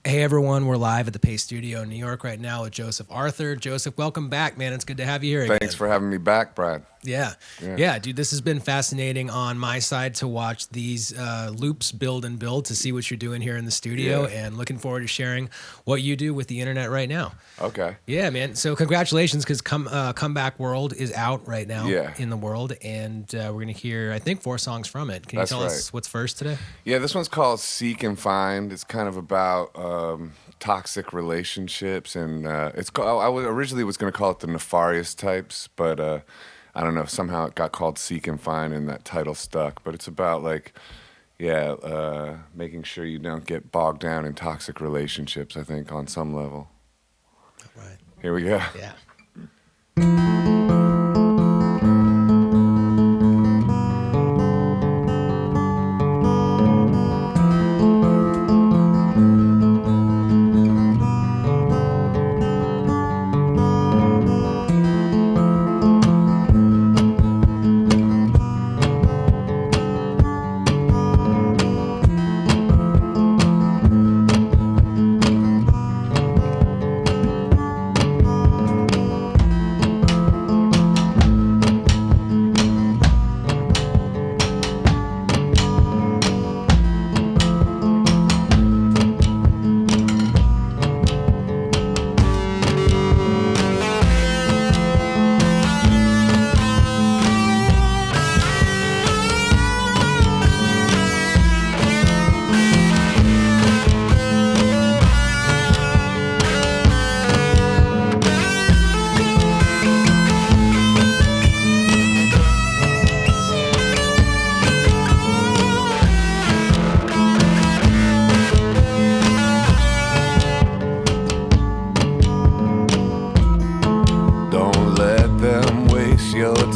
Hey everyone, we're live at the Paste Studio in New York right now with Joseph Arthur. Joseph, welcome back, man. It's good to have you here again. Thanks for having me back, Brad. Yeah, dude, this has been fascinating on my side to watch these loops build and build to see what you're doing here in the studio, and looking forward to sharing what you do with the internet right now. Okay. Yeah, man. So congratulations, because Comeback World is out right now in the world, and we're going to hear, I think, 4 songs from it. Can you tell us what's first today? Yeah, this one's called Seek and Find. It's kind of about toxic relationships, and it's called, originally was going to call it the Nefarious Types, but I don't know, somehow it got called Seek and Find and that title stuck. But it's about making sure you don't get bogged down in toxic relationships, I think, on some level. All right. Here we go. Yeah.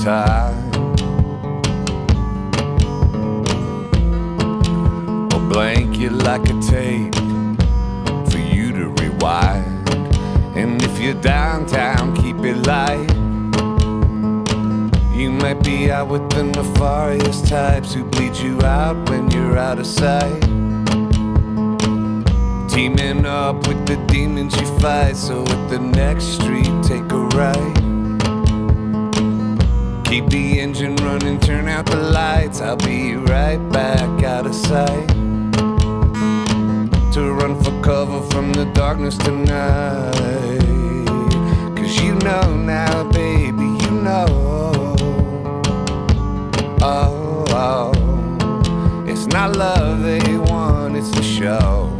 Time or blanket like a tape for you to rewind. And if you're downtown, keep it light. You might be out with the nefarious types who bleed you out when you're out of sight. Teaming up with the demons you fight, so at the next street take a right. Keep the engine running, turn out the lights. I'll be right back out of sight. To run for cover from the darkness tonight. 'Cause you know now, baby, you know. Oh, it's not love they want, it's the show.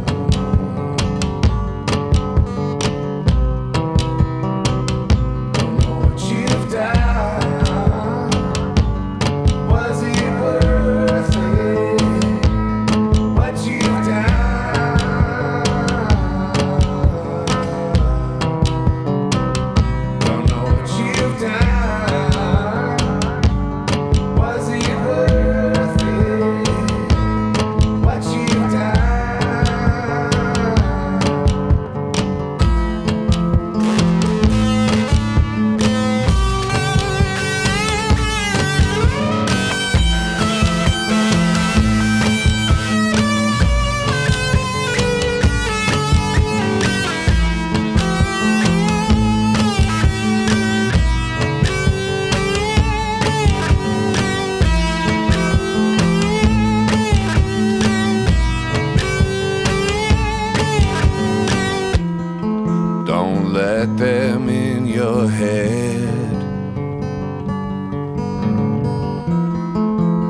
Let them in your head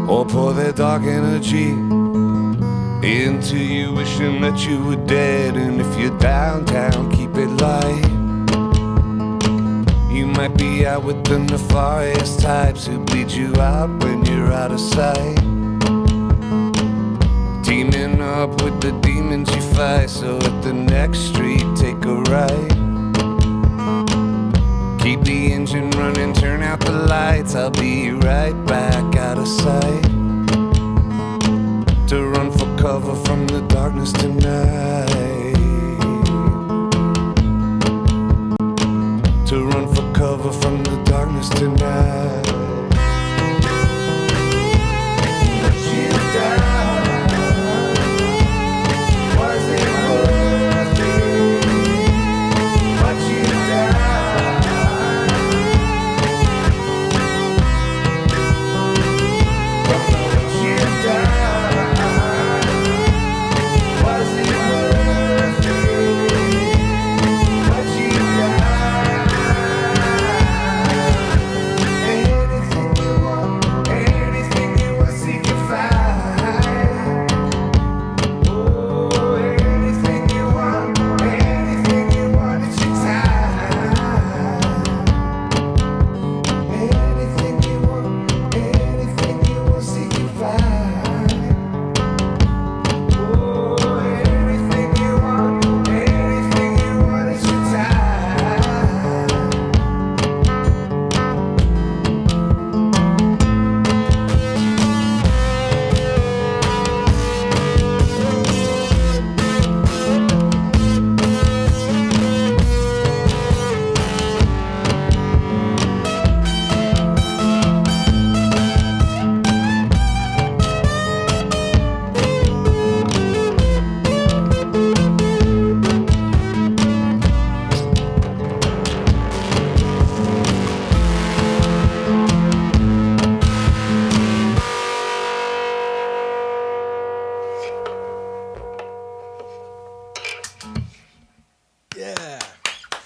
or pour their dark energy into you, wishing that you were dead. And if you're downtown, keep it light. You might be out with the nefarious types who bleed you out when you're out of sight. Teaming up with the demons you fight, so at the next street take a right. Keep the engine running, turn out the lights. I'll be right back out of sight. To run for cover from the darkness tonight. To run for cover from the darkness tonight. Was it worth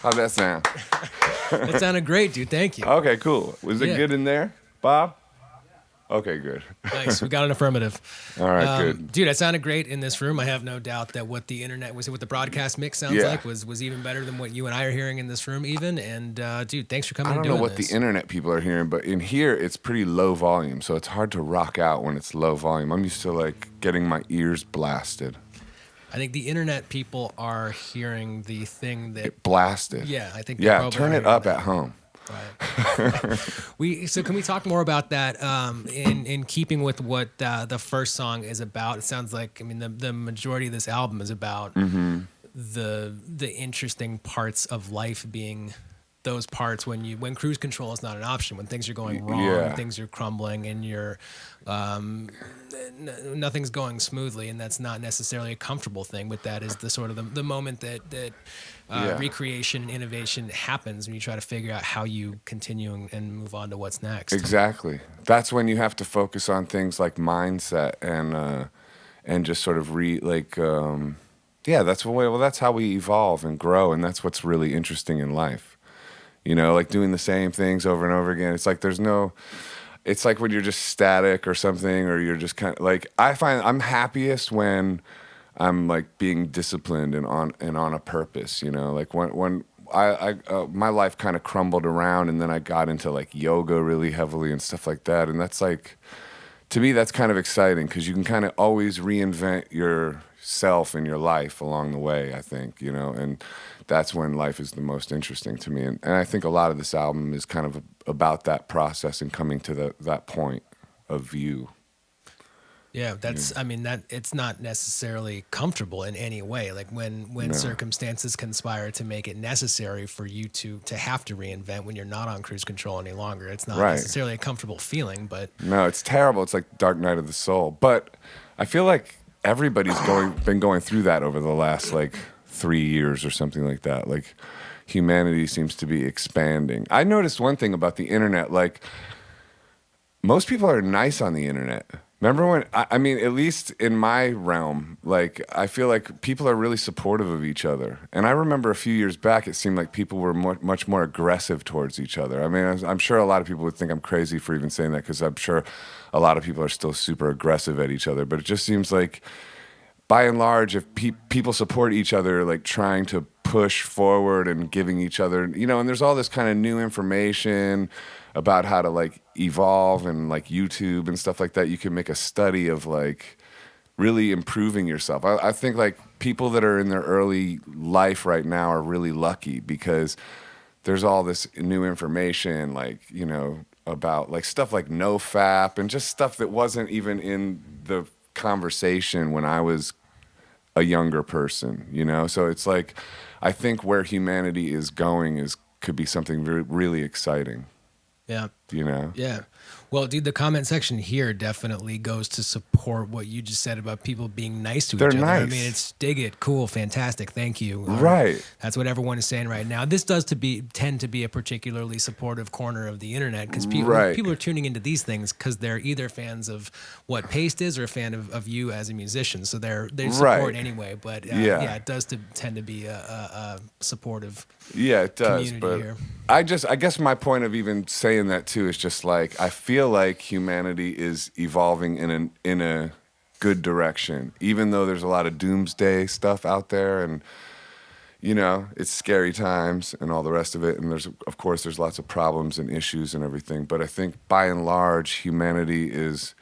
How'd that sound? That sounded great, dude. Thank you. Okay, cool. Was it good in there, Bob? Okay, good. Nice. We got an affirmative. All right, good. Dude, that sounded great in this room. I have no doubt that what the internet what the broadcast mix sounds like was even better than what you and I are hearing in this room even. And dude, thanks for coming and doing this. I don't know what the internet people are hearing, but in here it's pretty low volume, so it's hard to rock out when it's low volume. I'm used to like getting my ears blasted. I think the internet people are hearing the thing that... blasted. Yeah, I think... Yeah, turn it up at home. Right. So can we talk more about that in keeping with what the first song is about? It sounds like, I mean, the majority of this album is about the interesting parts of life being those parts when cruise control is not an option, when things are going wrong, things are crumbling, and you're nothing's going smoothly, and that's not necessarily a comfortable thing. But that is the sort of the moment that recreation and innovation happens when you try to figure out how you continue and move on to what's next. Exactly. That's when you have to focus on things like mindset and just sort of that's how we evolve and grow, and that's what's really interesting in life. You know, like doing the same things over and over again. It's like it's like when you're just static or something, or you're just kind of like, I find I'm happiest when I'm like being disciplined and on a purpose, you know, like when I my life kind of crumbled around, and then I got into like yoga really heavily and stuff like that. And that's like, to me, that's kind of exciting because you can kind of always reinvent yourself and your life along the way, I think, you know, and that's when life is the most interesting to me. And I think a lot of this album is kind of about that process and coming to that point of view. Yeah, I mean, that it's not necessarily comfortable in any way. Like when circumstances conspire to make it necessary for you to have to reinvent when you're not on cruise control any longer. It's not necessarily a comfortable feeling, but... No, it's terrible. It's like Dark Night of the Soul. But I feel like everybody's been going through that over the last like 3 years or something like that. Like humanity seems to be expanding. I noticed one thing about the internet, like most people are nice on the internet. Remember when, I mean, at least in my realm, like I feel like people are really supportive of each other. And I remember a few years back, it seemed like people were much more aggressive towards each other. I mean, I'm sure a lot of people would think I'm crazy for even saying that, because I'm sure a lot of people are still super aggressive at each other. But it just seems like, by and large, if people support each other, like trying to push forward and giving each other, you know, and there's all this kind of new information about how to like evolve, and like YouTube and stuff like that. You can make a study of like really improving yourself. I think like people that are in their early life right now are really lucky, because there's all this new information, like, you know, about like stuff like NoFap and just stuff that wasn't even in the conversation when I was a younger person, you know? So it's like, I think where humanity is going could be something really exciting. Yeah. You know? Yeah. Well, dude, the comment section here definitely goes to support what you just said about people being nice to each other. Nice. I mean, it's dig it, cool, fantastic, thank you. Right. That's what everyone is saying right now. This does tend to be a particularly supportive corner of the internet, because people are tuning into these things because they're either fans of what Paste is or a fan of you as a musician. So they support anyway. But it does tend to be a supportive. Yeah, it does. But here. I guess my point of even saying that too is just like, I feel like humanity is evolving in a good direction, even though there's a lot of doomsday stuff out there, and you know, it's scary times and all the rest of it, and there's lots of problems and issues and everything. But I think by and large, humanity is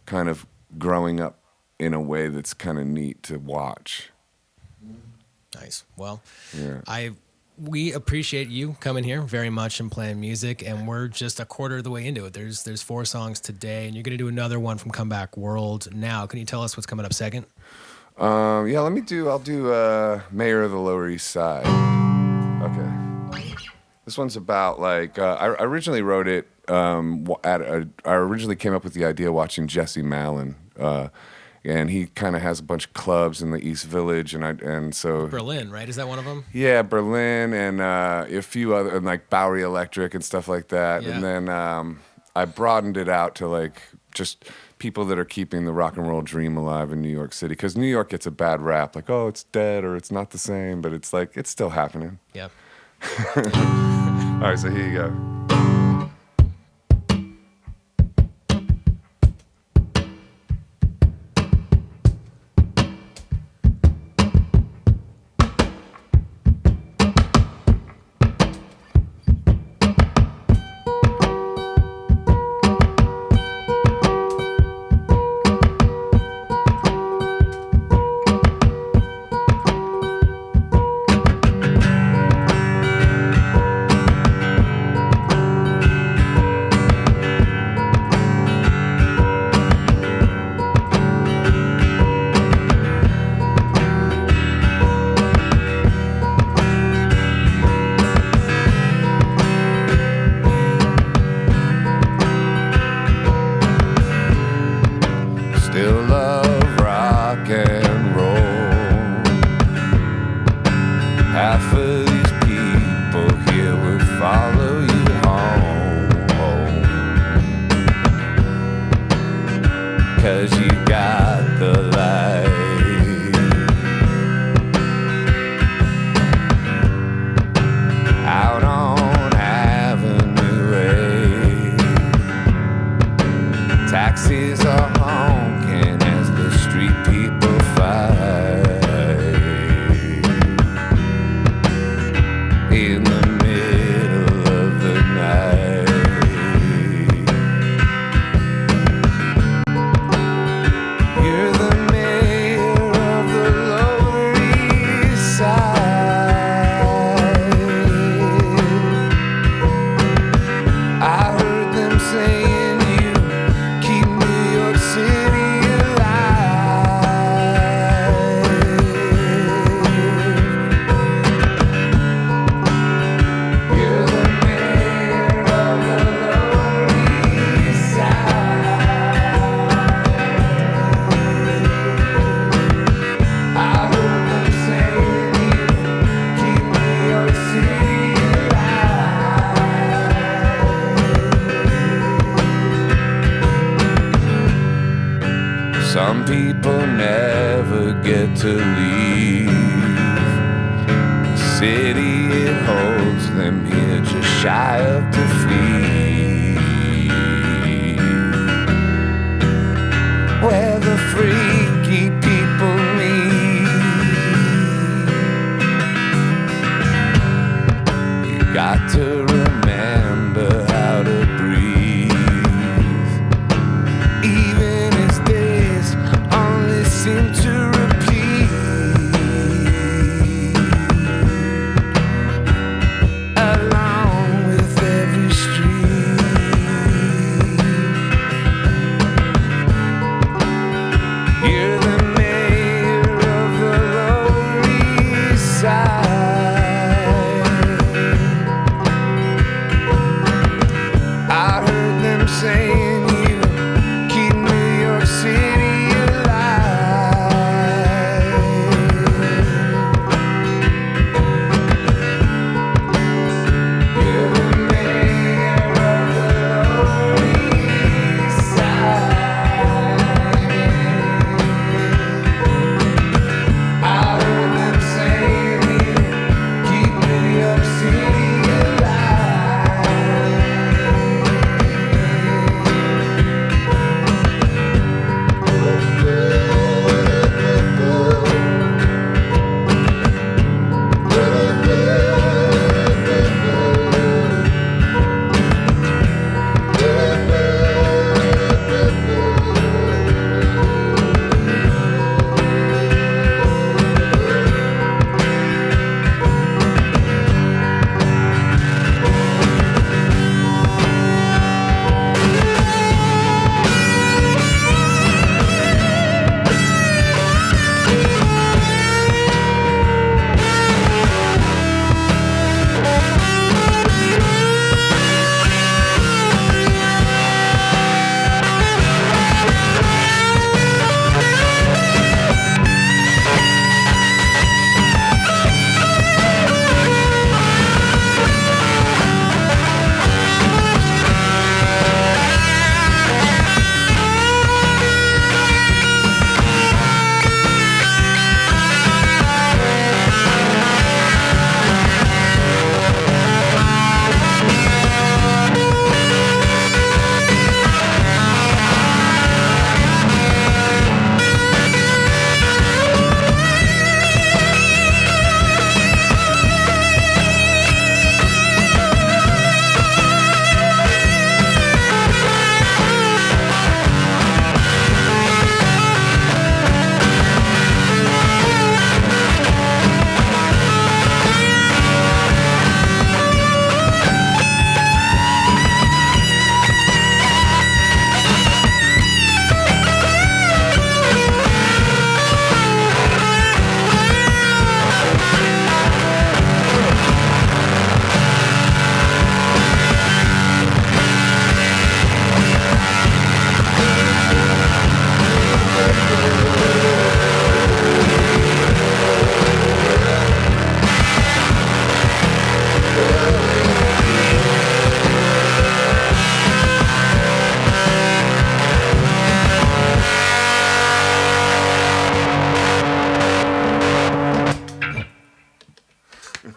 kind of growing up in a way that's kind of neat to watch. Nice. Well, we appreciate you coming here very much and playing music, and we're just a quarter of the way into it. There's 4 songs today, and you're going to do another one from Comeback World now. Can you tell us what's coming up second? I'll do Mayor of the Lower East Side. Okay. This one's about like, I originally wrote it, I originally came up with the idea watching Jesse Malin, and he kind of has a bunch of clubs in the East Village, and so Berlin, right? Is that one of them? Yeah, Berlin, and a few other, and like Bowery Electric and stuff like that. Yeah. And then I broadened it out to like just people that are keeping the rock and roll dream alive in New York City, because New York gets a bad rap, like, oh, it's dead or it's not the same, but it's like, it's still happening. Yeah. All right, so here you go. Still love rock and roll. Half of these people here will follow you home, 'cause you got the light. Out on Avenue A, taxis are honking as the street people fight. In the middle of the night, you're the mayor of the Lower East Side. I heard them saying you keep New York City alive. You're the mayor of the Lower East Side. I heard them saying you keep New York City alive. Some people never get to leave. The city, it holds them here just shy of defeat. Where the freaky people meet. You got to remember how to breathe. Even as days only seem to repeat, along with every street. You're the mayor of the Lower East Side.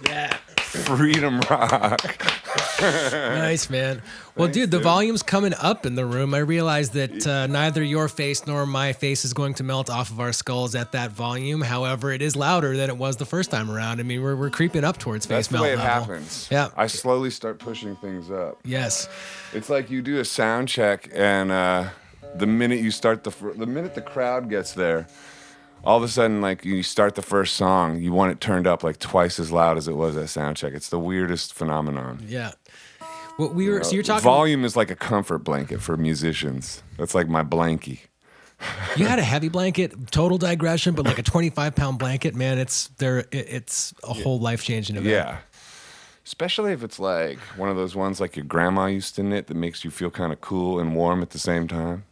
Yeah. Freedom rock. Nice, man. Well, dude, the volume's coming up in the room. I realize that neither your face nor my face is going to melt off of our skulls at that volume. However, it is louder than it was the first time around. I mean, we're creeping up towards face melt level. That's the way it happens. Yeah. I slowly start pushing things up. Yes. It's like you do a sound check, and the minute you start the minute the crowd gets there, all of a sudden, like you start the first song, you want it turned up like twice as loud as it was at sound check. It's the weirdest phenomenon. Yeah. Well, so you're talking. Volume is like a comfort blanket for musicians. That's like my blankie. You had a heavy blanket, total digression, but like a 25-pound blanket, man. It's a whole life-changing event. Yeah. Especially if it's like one of those ones like your grandma used to knit that makes you feel kind of cool and warm at the same time.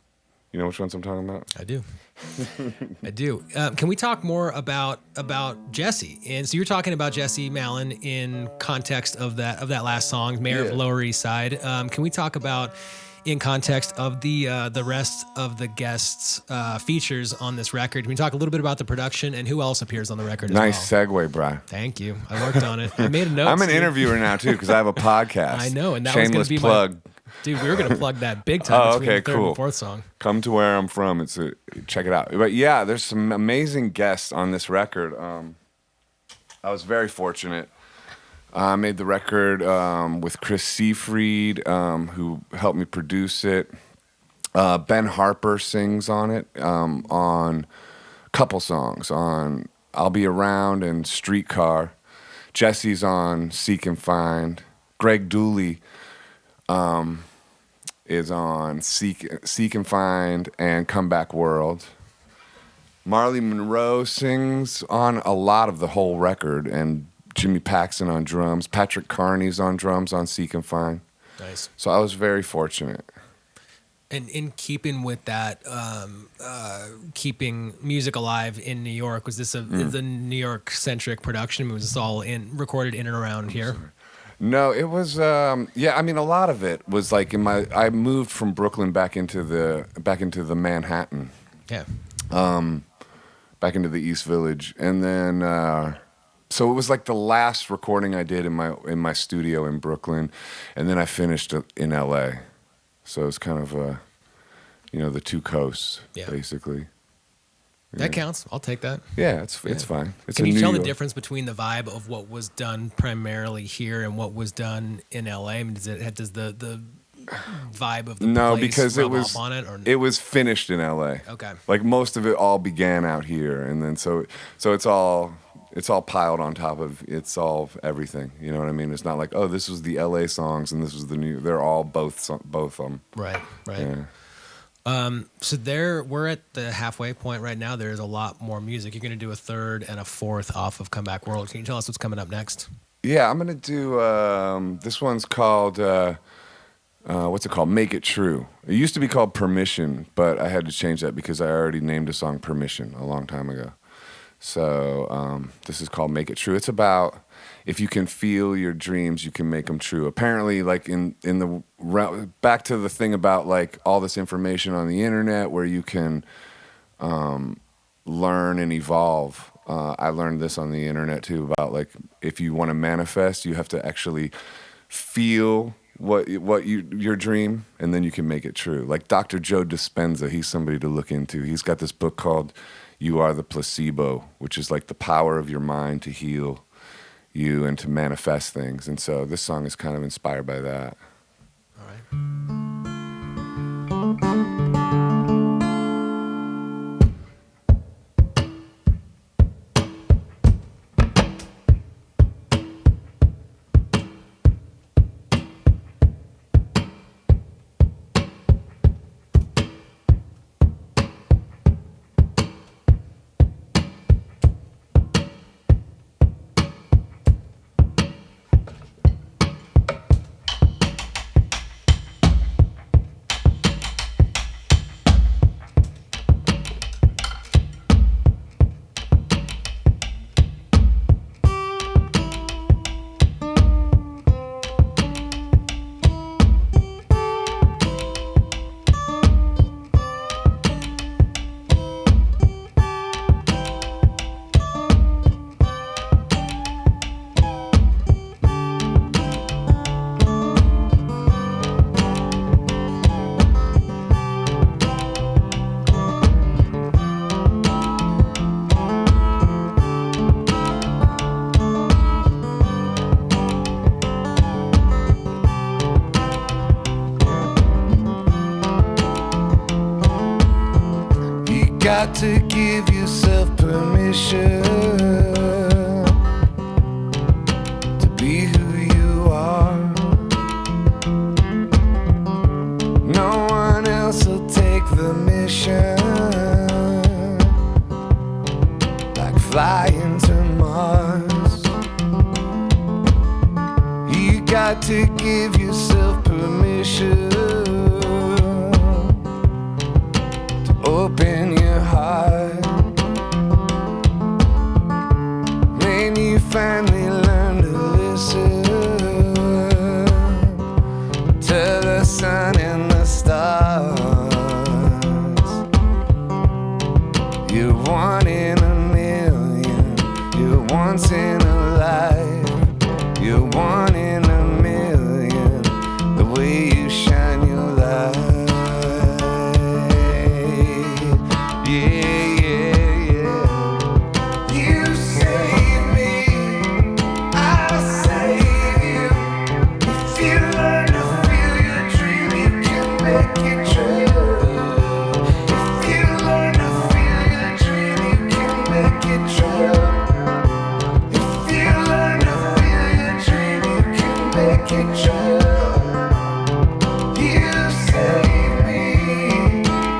You know which ones I'm talking about? I do. I do. Can we talk more about Jesse? And so you're talking about Jesse Malin in context of that last song, Mayor of Lower East Side. Can we talk about in context of the rest of the guests' features on this record? Can we talk a little bit about the production and who else appears on the record as well? Nice segue, Brian. Thank you. I worked on it. I made a note. I'm an interviewer now too because I have a podcast. I know, and that Shameless was going to be plug. Dude, we were going to plug that big time between the third and fourth song. Come to where I'm from. Check it out. But yeah, there's some amazing guests on this record. I was very fortunate. I made the record with Chris Seafried, who helped me produce it. Ben Harper sings on it, on a couple songs, on I'll Be Around and Streetcar. Jesse's on Seek and Find. Greg Dooley is on Seek and Find and Come Back World. Marley Monroe sings on a lot of the whole record, and Jimmy Paxson on drums. Patrick Carney's on drums on Seek and Find. Nice. So I was very fortunate. And in keeping with that, keeping music alive in New York, was this the New York-centric production? Was this all recorded in and around here? No, it was. I mean, a lot of it was like I moved from Brooklyn back into the Manhattan. Yeah. Back into the East Village, and then so it was like the last recording I did in my studio in Brooklyn, and then I finished in L.A. So it's kind of the two coasts basically. That counts. I'll take that. Yeah, it's fine. Can you tell the difference between the vibe of what was done primarily here and what was done in LA? I mean, does the vibe of the place because rub off on it? Or? It was finished in LA. Okay. Like most of it all began out here, and then so it's all piled on top of everything. You know what I mean? It's not like, oh, this was the LA songs and this was the new. They're all both of them. Right. Yeah. So we're at the halfway point right now. There's a lot more music. You're going to do a third and a fourth off of Come Back World. Can you tell us what's coming up next? Yeah, I'm going to do, this one's called, what's it called? Make It True. It used to be called Permission, but I had to change that because I already named a song Permission a long time ago. So this is called Make It True. It's about if you can feel your dreams, you can make them true. Apparently, like in the back to the thing about like all this information on the internet where you can learn and evolve. I learned this on the internet too about like if you want to manifest, you have to actually feel your dream, and then you can make it true. Like Dr. Joe Dispenza, he's somebody to look into. He's got this book called You Are the Placebo, which is like the power of your mind to heal you and to manifest things. And so this song is kind of inspired by that. All right. got to give yourself permission to be who you are. No one else will take the mission, like flying to Mars. You got to give yourself permission to open your heart. When you finally learn to listen to the sun and the stars, you're one in a million, you're once in a life, you're one in a million, the way you shine your light. Yeah, yeah, yeah. You save me, I'll save you. If you learn to feel your dream, you can make it true. If you learn to feel your dream, you can make it true. If you learn to feel your dream, you can make it true. You save me,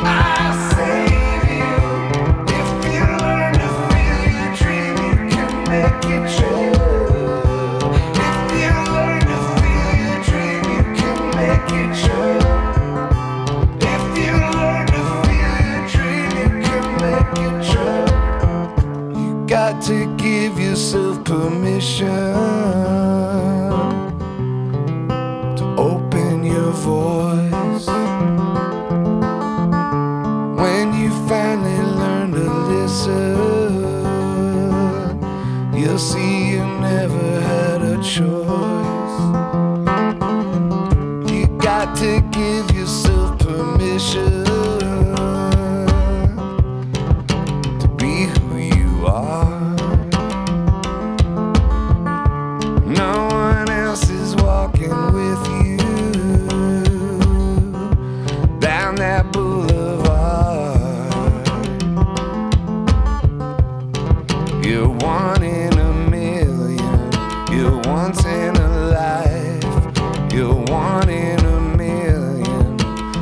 I'll save you. If you learn to feel your dream, you can make it true. If you learn to feel your dream, you can make it true. If you learn to feel your dream, you can make it true. You got to give yourself permission to open your voice. When you finally learn to listen, you'll see you never had a choice. You got to give yourself permission to be who you are. No one else is walking with you down that boulevard. You're one in a million, you're once in a life, you're one in a million,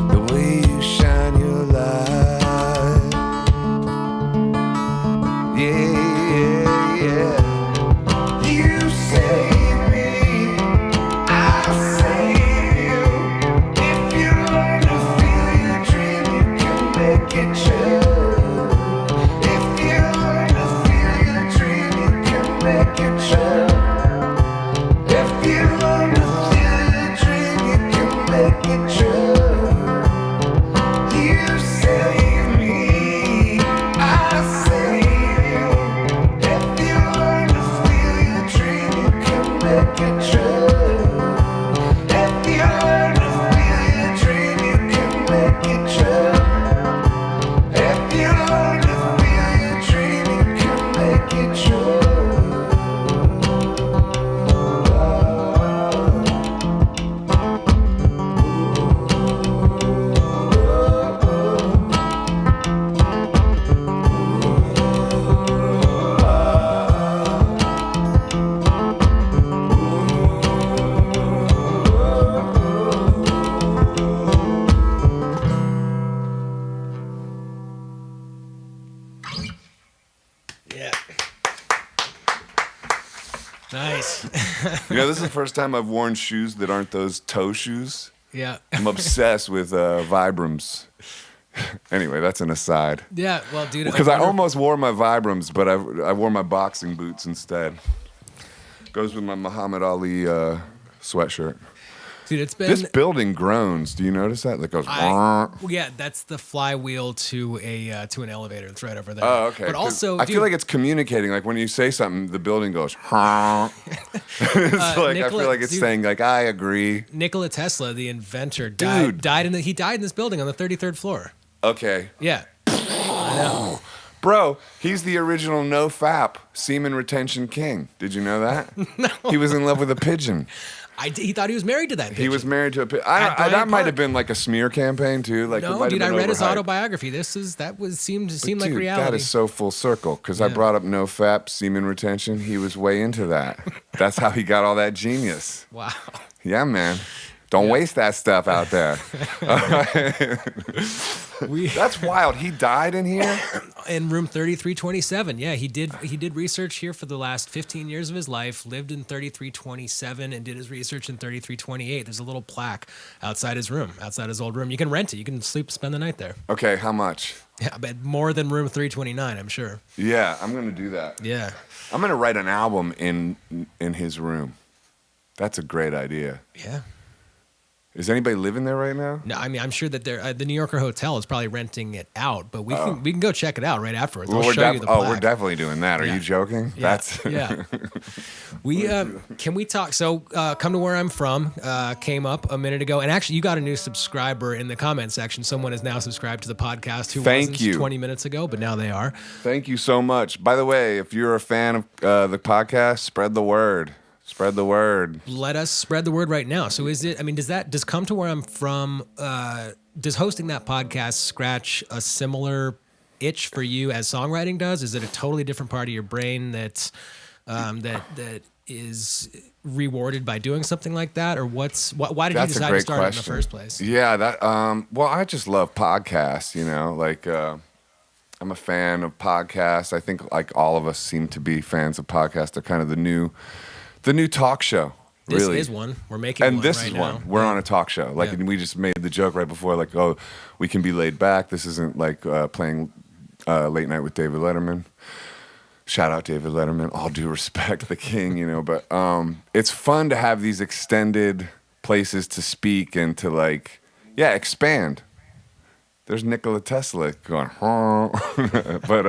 the way you shine your light. Yeah, yeah, yeah. You save me, I'll save you. If you learn to feel your dream, you can make it true. If you learn to feel your dream, you can make it true. If you learn to feel your dream, you can make it true. You save me, I'll save you. If you learn to feel your dream, you can make it true. If you learn to feel your dream, you can make it true. If you learn to feel your dream, you can make it true. Yeah. Nice. You know, this is the first time I've worn shoes that aren't those toe shoes. Yeah. I'm obsessed with Vibrams. Anyway, that's an aside. Yeah. Well, dude. Because I wonder- almost wore my Vibrams, but I wore my boxing boots instead. Goes with my Muhammad Ali sweatshirt. Dude, it's been. This building groans. Do you notice that? That goes. Well, yeah, that's the flywheel to an elevator that's right over there. Oh, okay. But 'Cause also, I dude, feel like it's communicating. Like when you say something, the building goes. It's like I feel like it's dude, saying like I agree. Nikola Tesla, the inventor, Dude. died in this building on the 33rd floor. Okay. Yeah. I know. Bro, he's the original no fap semen retention king. Did you know that? No. He was in love with a pigeon. He thought he was married to that. He was married to a. At that Bryant might have Park. been like a smear campaign too. Like, it No, might have dude, I been read his overhyped. autobiography. Seemed like Dude, reality. that is so full circle because I brought up no FAP semen retention. He was way into that. That's how he got all that genius. Wow. Yeah, man. Don't waste that stuff out there. That's wild. He died in here? In room 3327. Yeah, he did research here for the last 15 years of his life, lived in 3327 and did his research in 3328. There's a little plaque outside his room, outside his old room. You can rent it. You can spend the night there. Okay, how much? Yeah, but more than room 329, I'm sure. Yeah, I'm going to do that. Yeah. I'm going to write an album in his room. That's a great idea. Yeah. Is anybody living there right now? No, I mean, I'm sure that the New Yorker Hotel is probably renting it out, but we can go check it out right afterwards. Well, I'll show you the plaque. we're definitely doing that. Are you joking? Yeah. That's Yeah. Can we talk? So, Come to Where I'm From came up a minute ago, and actually, you got a new subscriber in the comment section. Someone is now subscribed to the podcast who wasn't 20 minutes ago, but now they are. Thank you so much. By the way, if you're a fan of the podcast, spread the word. Spread the word. Let us spread the word right now. So does Come to Where I'm From, does hosting that podcast scratch a similar itch for you as songwriting does? Is it a totally different part of your brain that is rewarded by doing something like that? Or why did you decide to start it in the first place? Yeah, well, I just love podcasts, like I'm a fan of podcasts. I think like all of us seem to be fans of podcasts. They're kind of the new talk show. This really. is one. We're making and one this right is now. one. We're on a talk show. Like, and we just made the joke right before, like, oh, we can be laid back. This isn't like playing Late Night with David Letterman. Shout out David Letterman. All due respect, the king, But it's fun to have these extended places to speak and to, like, expand. There's Nikola Tesla going, but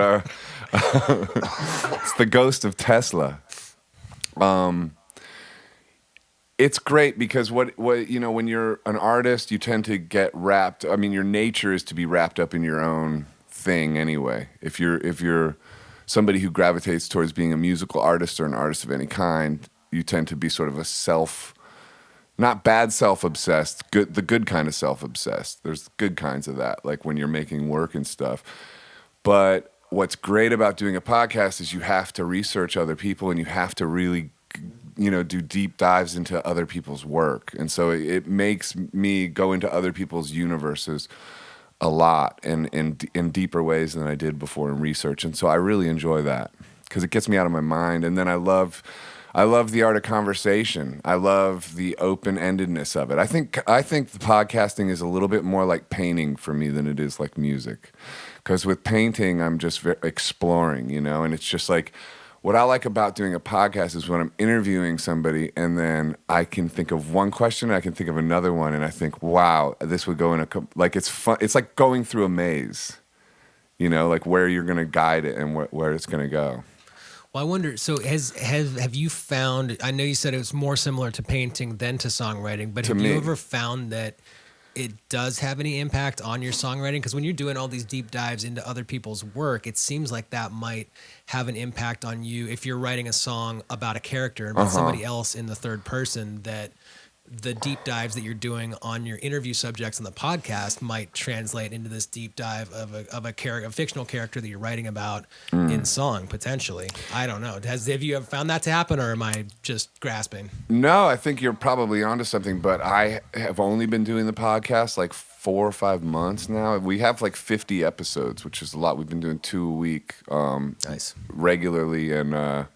it's the ghost of Tesla. It's great because what when you're an artist, you tend to get wrapped. I mean, your nature is to be wrapped up in your own thing anyway. If you're somebody who gravitates towards being a musical artist or an artist of any kind, you tend to be sort of a not bad self-obsessed, the good kind of self-obsessed. There's good kinds of that, like when you're making work and stuff. But what's great about doing a podcast is you have to research other people and you have to really, do deep dives into other people's work. And so it makes me go into other people's universes a lot and in deeper ways than I did before in research. And so I really enjoy that because it gets me out of my mind. And then I love the art of conversation. I love the open-endedness of it. I think the podcasting is a little bit more like painting for me than it is like music. Because with painting, I'm just exploring, and it's just like what I like about doing a podcast is when I'm interviewing somebody and then I can think of one question, I can think of another one, and I think, wow, this would go in like it's fun. It's like going through a maze, like where you're going to guide it and where it's going to go. Well, I wonder, so have you found, I know you said it was more similar to painting than to songwriting, but have you ever found that it does have any impact on your songwriting? Because when you're doing all these deep dives into other people's work, it seems like that might have an impact on you if you're writing a song about a character and about somebody else in the third person, that the deep dives that you're doing on your interview subjects on the podcast might translate into this deep dive of a fictional character that you're writing about in song, potentially. I don't know. Have you ever found that to happen, or am I just grasping? No, I think you're probably onto something, but I have only been doing the podcast like 4 or 5 months now. We have like 50 episodes, which is a lot. We've been doing 2 a week Nice. regularly, and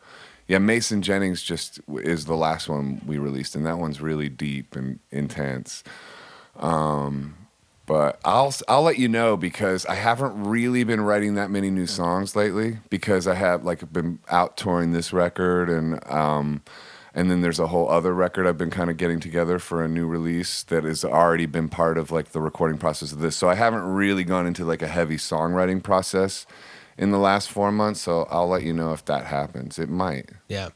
Mason Jennings just is the last one we released, and that one's really deep and intense. But I'll let you know because I haven't really been writing that many new songs lately because I have been out touring this record and then there's a whole other record I've been kind of getting together for a new release that has already been part of like the recording process of this. So I haven't really gone into like a heavy songwriting process in the last 4 months, so I'll let you know if that happens. It might. Yeah.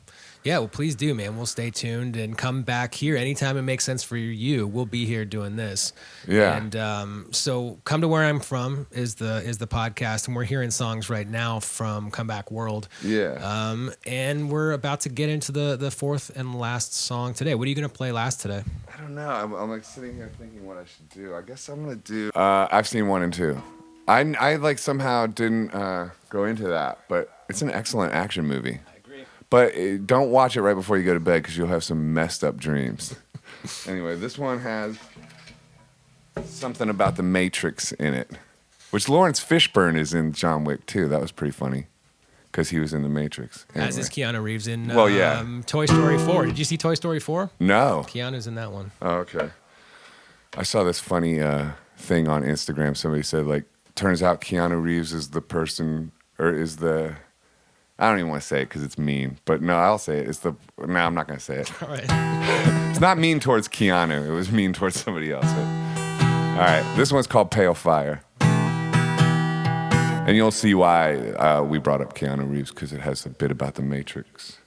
Yeah, well, please do, man. We'll stay tuned and come back here anytime it makes sense for you. We'll be here doing this. Yeah. And so, Come to Where I'm From is the podcast, and we're hearing songs right now from Comeback World. Yeah. And we're about to get into the fourth and last song today. What are you gonna play last today? I don't know. I'm like sitting here thinking what I should do. I guess I'm gonna do. I've seen 1 and 2. I like somehow didn't go into that, but it's an excellent action movie. But don't watch it right before you go to bed because you'll have some messed up dreams. Anyway, this one has something about the Matrix in it, which Lawrence Fishburne is in John Wick too. That was pretty funny because he was in the Matrix. Anyway. As is Keanu Reeves in Toy Story 4. Did you see Toy Story 4? No. Keanu's in that one. Oh, okay. I saw this funny thing on Instagram. Somebody said, like, turns out Keanu Reeves is the person, or is the... I don't even want to say it because it's mean, but no, I'll say it. No, I'm not going to say it. All right. It's not mean towards Keanu. It was mean towards somebody else. But, all right, this one's called Pale Fire. And you'll see why we brought up Keanu Reeves, because it has a bit about the Matrix.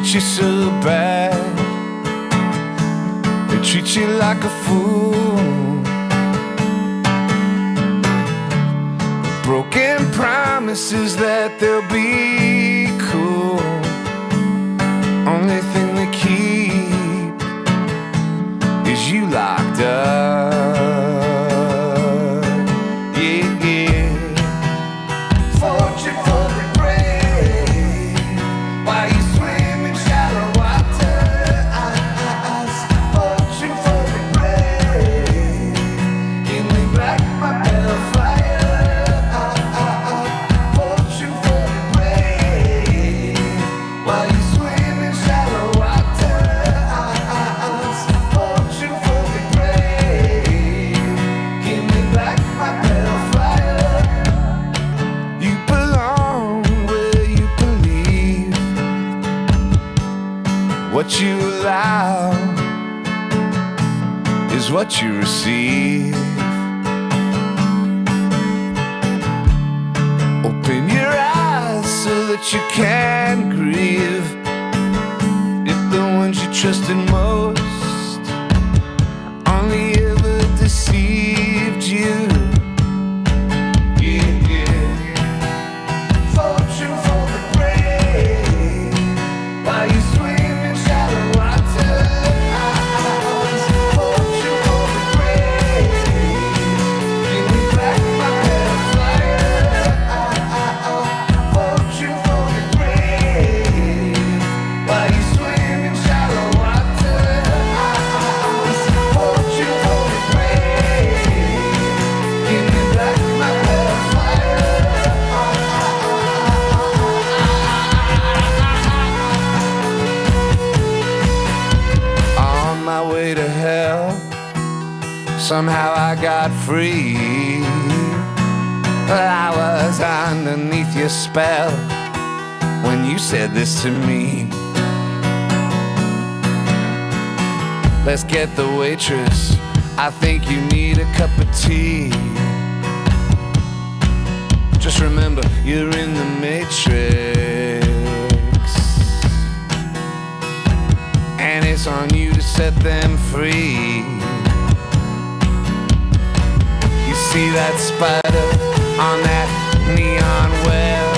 You so bad, they treat you like a fool. Broken promises that they'll be cool. Only thing they keep is you locked up. Yeah, yeah. Fortune for the brave. Why you swim in shallow waters? Fortune for the brave. Give me back my bellfire. Fortune for the brave. Why you swim in shallow waters? Fortune for the brave. Give me back my bellfire. You belong where you believe. What you allow is what you receive. Open your eyes so that you can grieve. If the ones you trusted most only ever deceived you. Yeah, yeah. Fortune for the brave. Why you swim in shallow waters? Fortune for the brave. Give me back my bellfire. Fortune for the brave. Why you swim in shallow waters? Fortune for the brave. Give me back my bellfire. On my way to hell, somehow I got free. I was underneath your spell when you said this to me. Let's get the waitress. I think you need a cup of tea. Just remember, you're in the matrix, and it's on you to set them free. You see that spider on that neon well?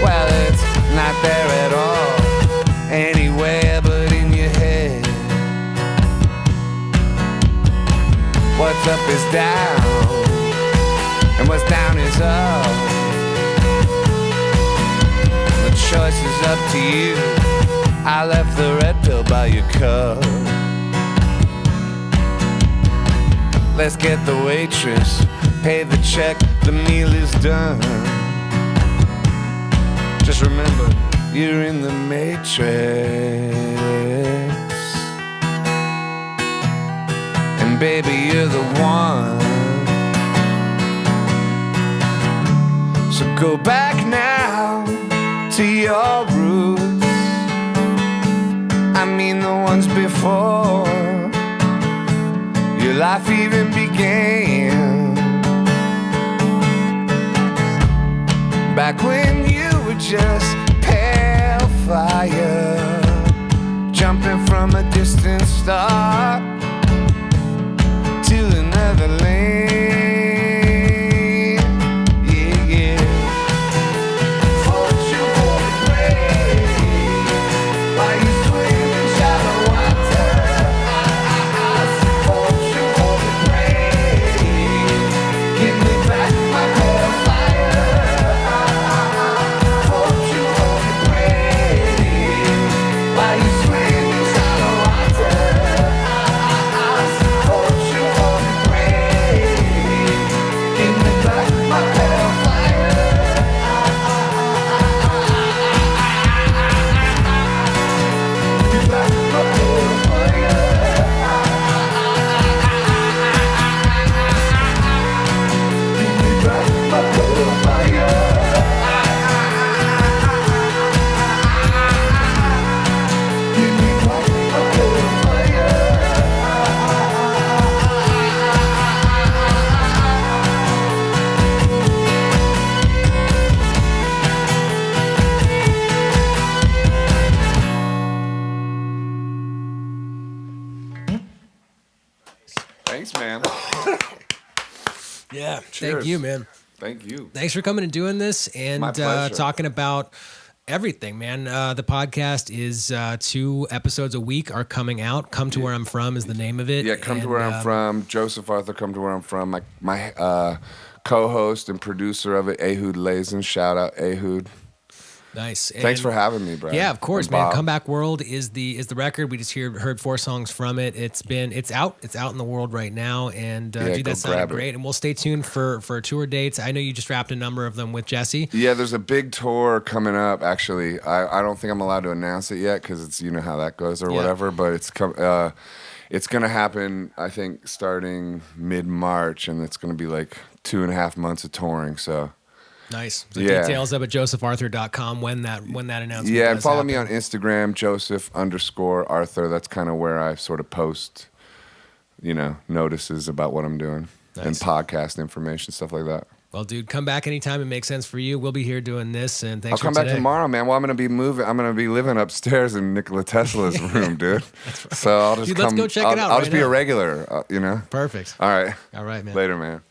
Well, it's not there at all, anywhere but in your head. What's up is down, and what's down is up. The choice is up to you. I left the red pill by your cup. Let's get the waitress, pay the check, the meal is done. Just remember, you're in the matrix, and baby, you're the one. So go back now to your roots, I mean the ones before your life even began. Back when you were just pale fire, jumping from a distant star to another lane. Yeah, yeah. Fortune for the brave, while you swim in shallow water. Fortune for the brave, give me back my pale fire. Fortune for the brave, while you swim in shallow water. Fortune for the brave, give me back my pale fire. Give back my pale fire. Give me back my pale fire. Give me back my pale fire. Thanks, man. Yeah. Cheers. Thank you, man. Thank you. Thanks for coming and doing this and My pleasure. talking about everything, man. The podcast is 2 episodes a week are coming out. Come to Where I'm From is the name of it. Yeah, come to And, where I'm from. Joseph Arthur, come to where I'm from. My co-host and producer of it, Ehud Lazen. Shout out, Ehud. Nice. Thanks And- for having me, bro. Yeah, of course, And man. Bob. Comeback World is the record. We just heard 4 songs from it. It's out in the world right now, and Yeah, dude, go that sounded grab it. great. And we'll stay tuned for tour dates. I know you just wrapped a number of them with Jesse. Yeah, there's a big tour coming up. Actually, I don't think I'm allowed to announce it yet because it's, you know how that goes or Yeah. whatever. But it's gonna happen. I think starting mid-March, and it's gonna be like 2.5 months of touring. So Nice. So Yeah. details up at josepharthur.com when that announcement. yeah, and does follow happen. me on Instagram, Joseph_Arthur. That's kind of where I sort of post, notices about what I'm doing and Nice. podcast information, stuff like that. Well, dude, come back anytime it makes sense for you. We'll be here doing this, and I'll thanks come for back today. tomorrow, man. Well, I'm gonna be living upstairs in Nikola Tesla's room, dude. So I'll just Dude, come. let's go check it out I'll right just be now. a regular, Perfect. All right. All right, man. Later, man.